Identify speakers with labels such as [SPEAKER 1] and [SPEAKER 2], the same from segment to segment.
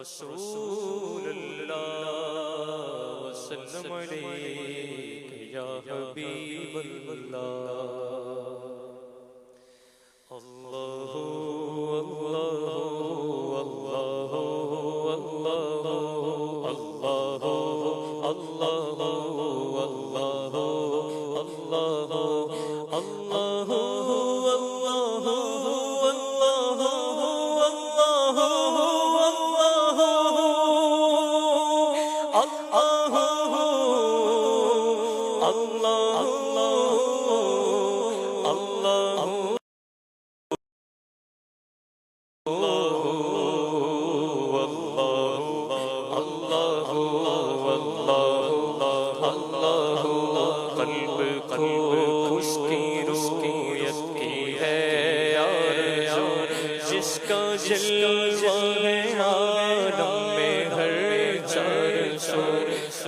[SPEAKER 1] رسول اللہ وسلم علیک یا حبیب اللہ اللہ اللہ اللہ اللہ اللہ اللہ اللہ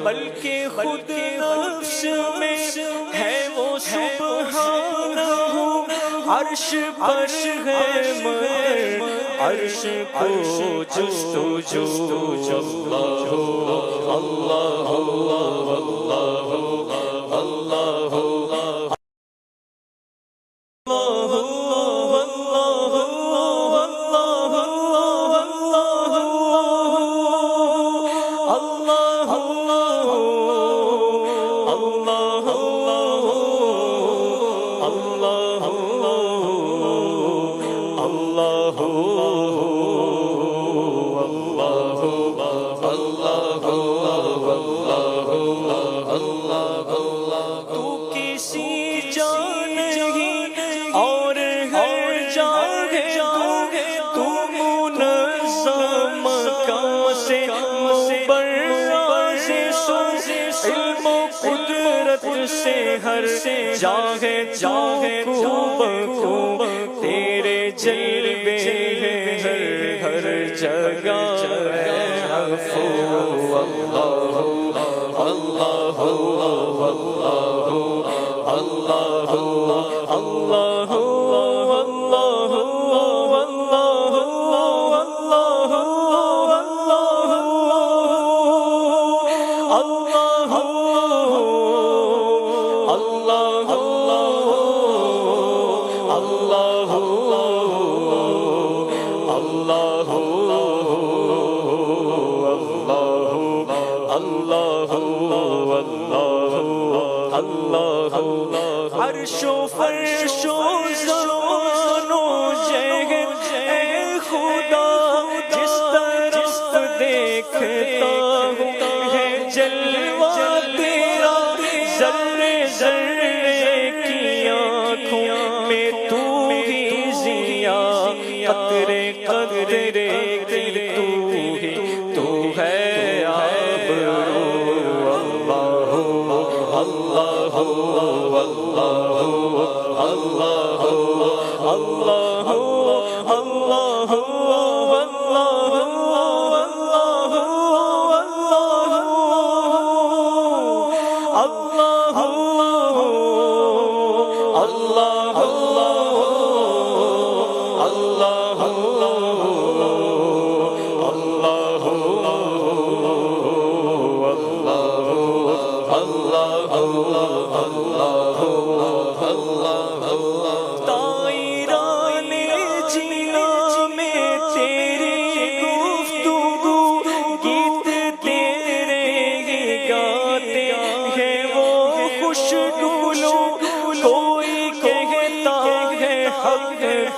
[SPEAKER 1] بلکہ خود نفس میں ہے وہ سبحانہ، عرش پر ہے مگر عرش کو جستجو اللہ اللہ اللہ اللہ تو کسی جان نہیں اور ہر جگہ تو منظم مکان سے مبرز علم و قدرت سے ہر جگہ کو تیرے جلوے ہر جگہ عفو اللہ اللہ اللہ اللہ عرش و فرش و زمان و جہل اے خدا جس طرف دیکھتا ہوں ہے جلوہ تیرا، ذرے ذرے کی آنکھوں میں تو ہی ضیا، قطرے قطرے کی تو ہے آبرو اللہ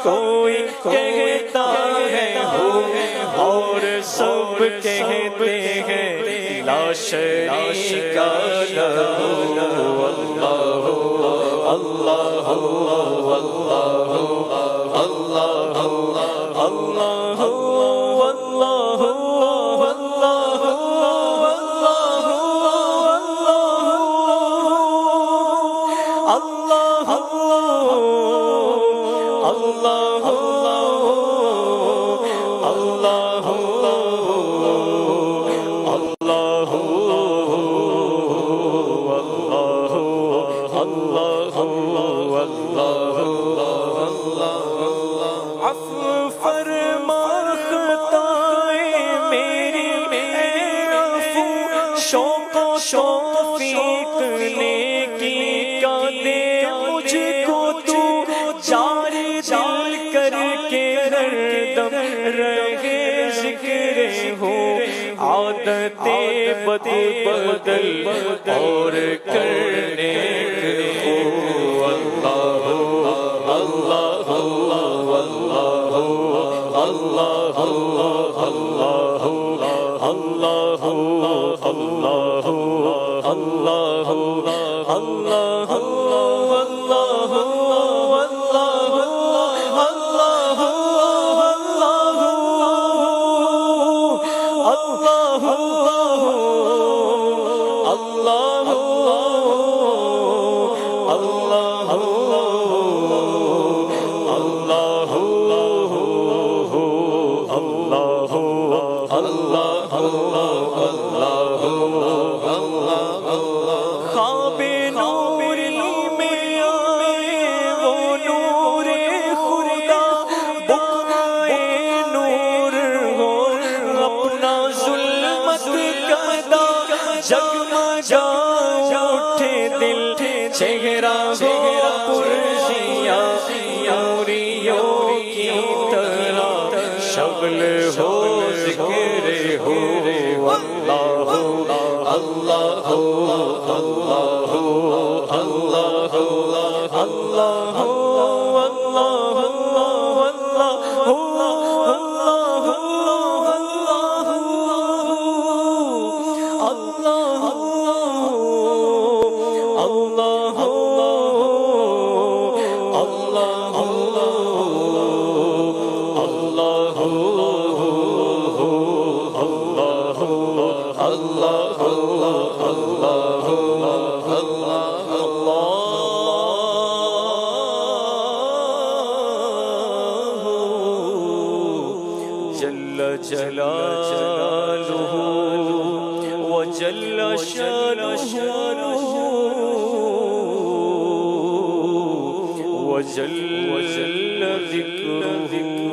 [SPEAKER 1] کوئی کہتا ہے اور سب کہتے ہیں لا شریک لہ اللہ اللہ اللہ اللہ عفو فرما خطائیں رہے ذکر ہو عادتیں بدل اور کرنے ہو اللہ اللہ اللہ اللہ اللہ اللہ اللہ اللہ اللہ چہرہ ہو پرزیاں نوریوں کی طرح شغل ہو ذکر ہو اللہ اللہ اللہ اللہ اللہ جل جلالہ وجل شانہ وجل ذکرہ